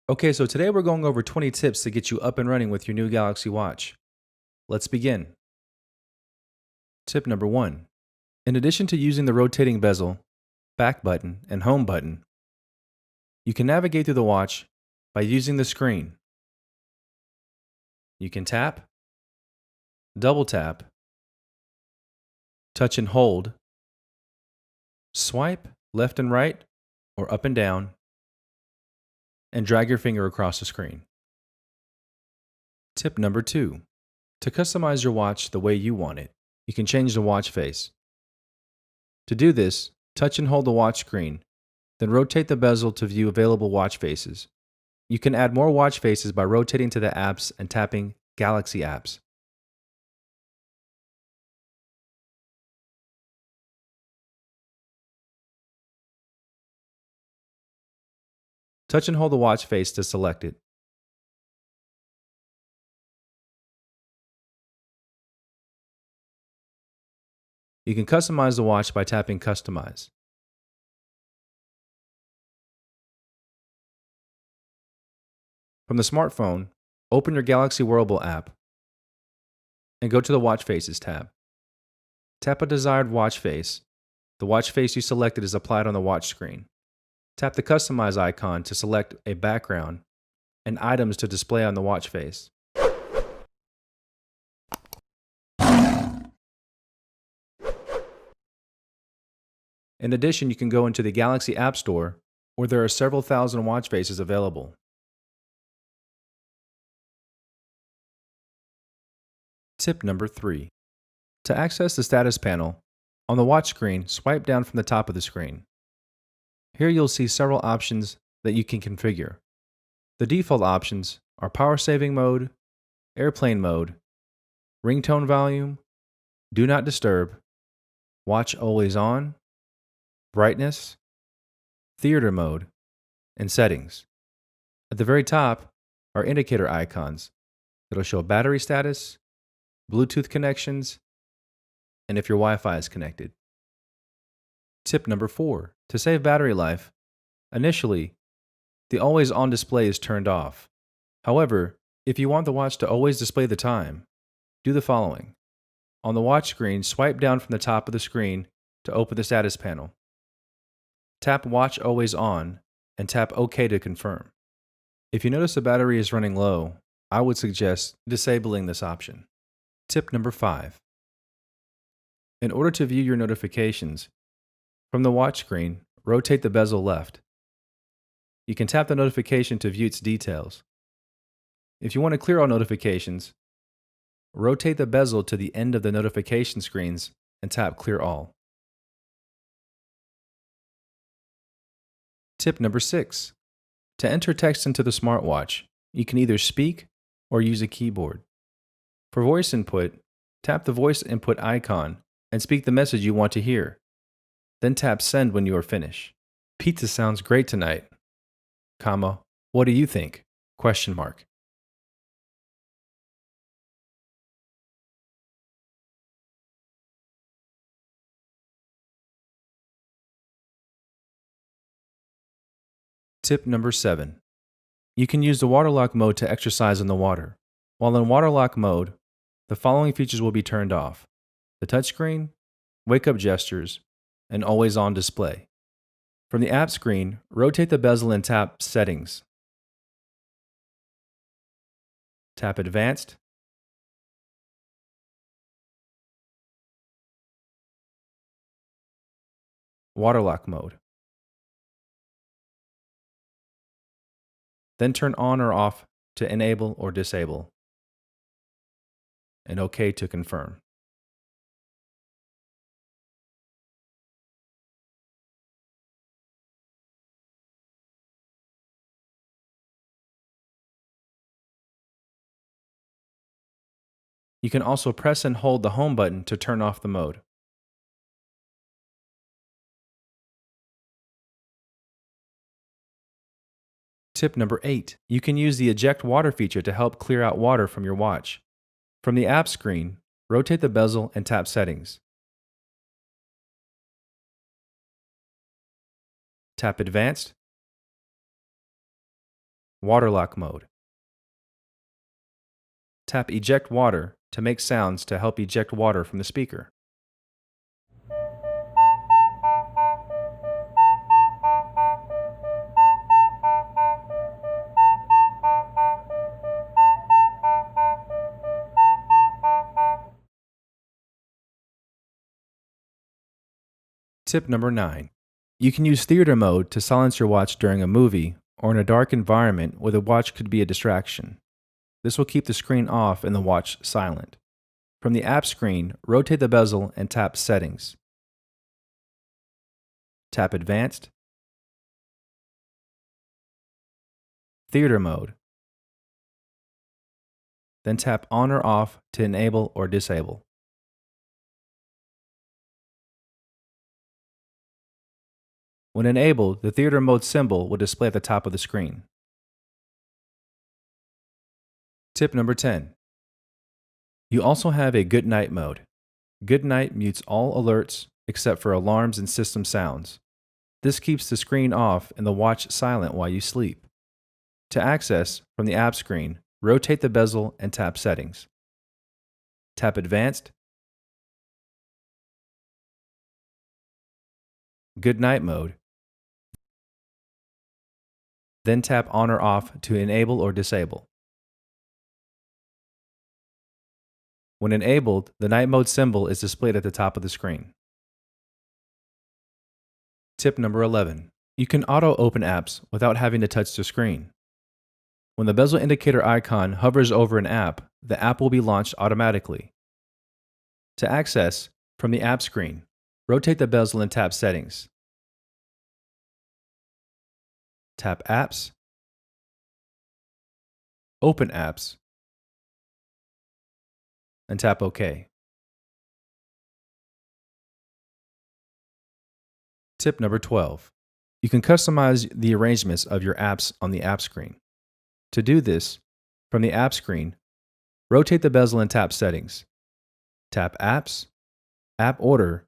Okay, so today we're going over 20 tips to get you up and running with your new Galaxy Watch. Let's begin. Tip number 1. In addition to using the rotating bezel, back button, and home button, you can navigate through the watch by using the screen. You can tap, double tap, touch and hold, swipe left and right or up and down, and drag your finger across the screen. Tip number 2. To customize your watch the way you want it, you can change the watch face. To do this, touch and hold the watch screen, then rotate the bezel to view available watch faces. You can add more watch faces by rotating to the apps and tapping Galaxy Apps. Touch and hold the watch face to select it. You can customize the watch by tapping Customize. From the smartphone, open your Galaxy Wearable app and go to the Watch Faces tab. Tap a desired watch face. The watch face you selected is applied on the watch screen. Tap the Customize icon to select a background and items to display on the watch face. In addition, you can go into the Galaxy App Store, where there are several thousand watch faces available. Tip number 3. To access the status panel, on the watch screen, swipe down from the top of the screen. Here you'll see several options that you can configure. The default options are power saving mode, airplane mode, ringtone volume, do not disturb, watch always on, brightness, theater mode, and settings. At the very top are indicator icons that'll show battery status, Bluetooth connections, and if your Wi-Fi is connected. Tip number 4. To save battery life, initially, the always on display is turned off. However, if you want the watch to always display the time, do the following. On the watch screen, swipe down from the top of the screen to open the status panel. Tap Watch Always On and tap OK to confirm. If you notice the battery is running low, I would suggest disabling this option. Tip number 5. In order to view your notifications, from the watch screen, rotate the bezel left. You can tap the notification to view its details. If you want to clear all notifications, rotate the bezel to the end of the notification screens and tap Clear All. Tip number 6. To enter text into the smartwatch, you can either speak or use a keyboard. For voice input, tap the voice input icon and speak the message you want to hear. Then tap Send when you are finished. Pizza sounds great tonight. Comma, what do you think? Question mark. Tip number 7. You can use the waterlock mode to exercise in the water. While in waterlock mode, the following features will be turned off: the touchscreen, wake-up gestures, and always-on display. From the app screen, rotate the bezel and tap Settings. Tap Advanced. Waterlock mode. Then turn on or off to enable or disable, and OK to confirm. You can also press and hold the home button to turn off the mode. Tip number 8. You can use the eject water feature to help clear out water from your watch. From the app screen, rotate the bezel and tap Settings. Tap Advanced. Water lock mode. Tap Eject Water to make sounds to help eject water from the speaker. Tip number 9. You can use theater mode to silence your watch during a movie or in a dark environment where the watch could be a distraction. This will keep the screen off and the watch silent. From the app screen, rotate the bezel and tap Settings. Tap Advanced, Theater Mode, then tap On or Off to enable or disable. When enabled, the theater mode symbol will display at the top of the screen. Tip number 10. You also have a Good Night mode. Good Night mutes all alerts except for alarms and system sounds. This keeps the screen off and the watch silent while you sleep. To access, from the app screen, rotate the bezel and tap Settings. Tap Advanced, Good Night mode, then tap On or Off to enable or disable. When enabled, the night mode symbol is displayed at the top of the screen. Tip number 11. You can auto-open apps without having to touch the screen. When the bezel indicator icon hovers over an app, the app will be launched automatically. To access, from the app screen, rotate the bezel and tap Settings. Tap Apps, Open Apps, and tap OK. Tip number 12. You can customize the arrangements of your apps on the app screen. To do this, from the app screen, rotate the bezel and tap Settings. Tap Apps, App Order,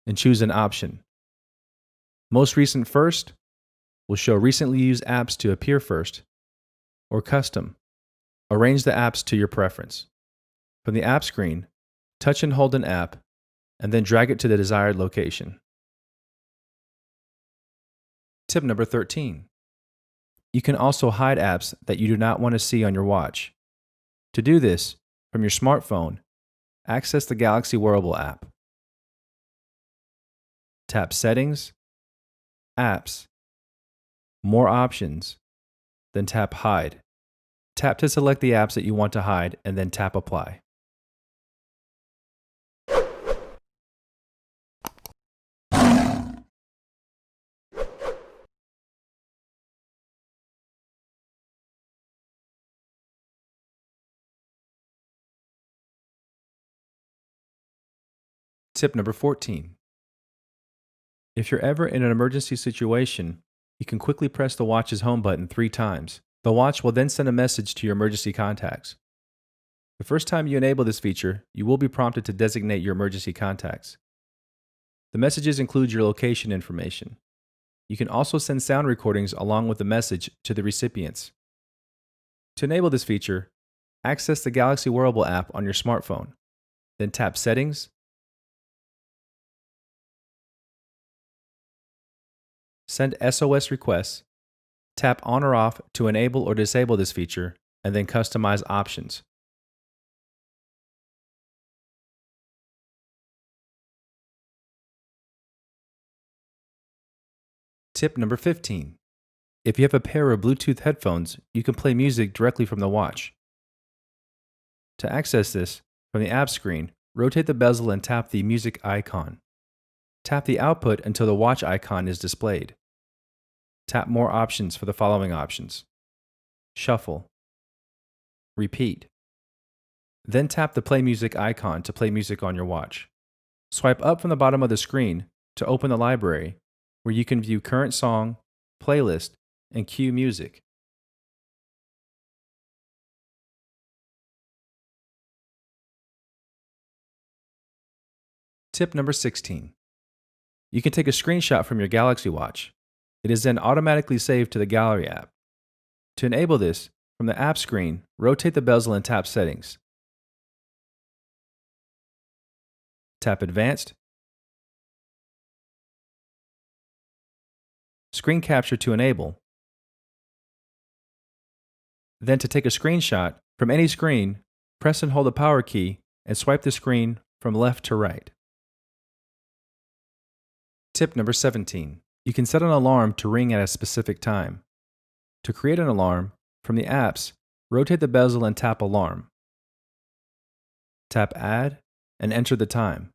and choose an option. Most Recent First will show recently used apps to appear first, or Custom. Arrange the apps to your preference. From the app screen, touch and hold an app, and then drag it to the desired location. Tip number 13. You can also hide apps that you do not want to see on your watch. To do this, from your smartphone, access the Galaxy Wearable app. Tap Settings, Apps, More Options, then tap Hide. Tap to select the apps that you want to hide, and then tap Apply. Tip number 14. If you're ever in an emergency situation, you can quickly press the watch's home button 3 times. The watch will then send a message to your emergency contacts. The first time you enable this feature, you will be prompted to designate your emergency contacts. The messages include your location information. You can also send sound recordings along with the message to the recipients. To enable this feature, access the Galaxy Wearable app on your smartphone. Then tap Settings, send SOS requests, tap On or Off to enable or disable this feature, and then customize options. Tip number 15. If you have a pair of Bluetooth headphones, you can play music directly from the watch. To access this, from the app screen, rotate the bezel and tap the music icon. Tap the output until the watch icon is displayed. Tap More Options for the following options: Shuffle, Repeat. Then tap the Play Music icon to play music on your watch. Swipe up from the bottom of the screen to open the library, where you can view current song, playlist, and cue music. Tip number 16. You can take a screenshot from your Galaxy Watch. It is then automatically saved to the Gallery app. To enable this, from the app screen, rotate the bezel and tap Settings. Tap Advanced. Screen Capture to enable. Then to take a screenshot from any screen, press and hold the power key and swipe the screen from left to right. Tip number 17. You can set an alarm to ring at a specific time. To create an alarm, from the apps, rotate the bezel and tap Alarm. Tap Add and enter the time.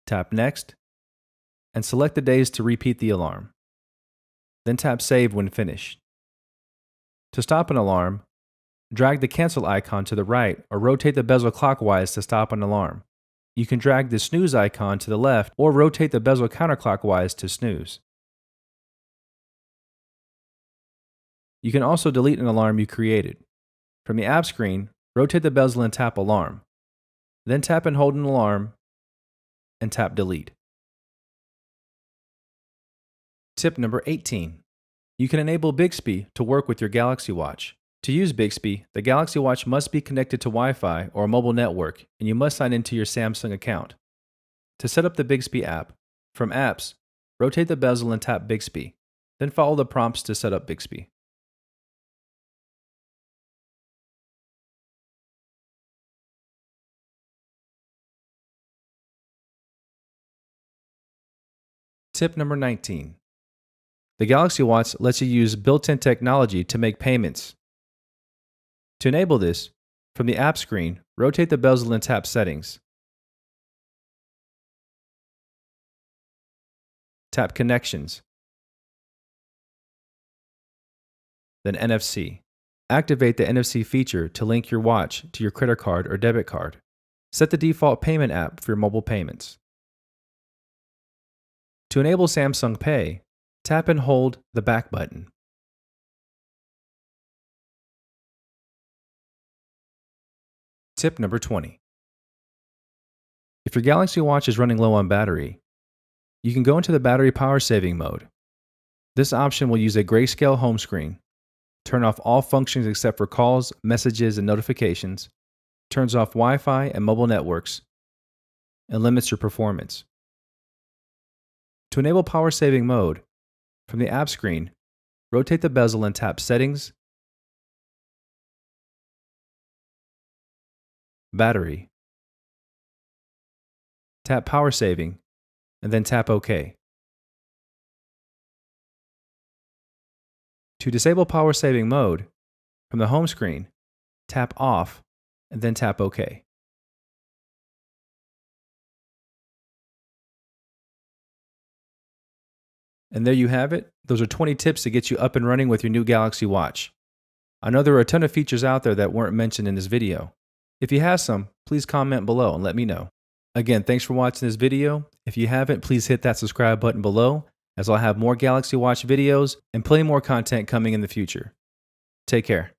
Tap Next and select the days to repeat the alarm. Then tap Save when finished. To stop an alarm, drag the cancel icon to the right or rotate the bezel clockwise to stop an alarm. You can drag the snooze icon to the left or rotate the bezel counterclockwise to snooze. You can also delete an alarm you created. From the app screen, rotate the bezel and tap Alarm. Then tap and hold an alarm and tap Delete. Tip number 18. You can enable Bixby to work with your Galaxy Watch. To use Bixby, the Galaxy Watch must be connected to Wi-Fi or a mobile network, and you must sign into your Samsung account. To set up the Bixby app, from Apps, rotate the bezel and tap Bixby, then follow the prompts to set up Bixby. Tip number 19. The Galaxy Watch lets you use built-in technology to make payments. To enable this, from the app screen, rotate the bezel and tap Settings. Tap Connections. Then NFC. Activate the NFC feature to link your watch to your credit card or debit card. Set the default payment app for your mobile payments. To enable Samsung Pay, tap and hold the back button. Tip number 20. If your Galaxy Watch is running low on battery, you can go into the battery power saving mode. This option will use a grayscale home screen, turn off all functions except for calls, messages, and notifications, turns off Wi-Fi and mobile networks, and limits your performance. To enable power saving mode, from the app screen, rotate the bezel and tap Settings, Battery, tap Power Saving, and then tap OK. To disable power saving mode, from the home screen, tap Off, and then tap OK. And there you have it. Those are 20 tips to get you up and running with your new Galaxy Watch. I know there are a ton of features out there that weren't mentioned in this video. If you have some, please comment below and let me know. Again, thanks for watching this video. If you haven't, please hit that subscribe button below, as I'll have more Galaxy Watch videos and plenty more content coming in the future. Take care.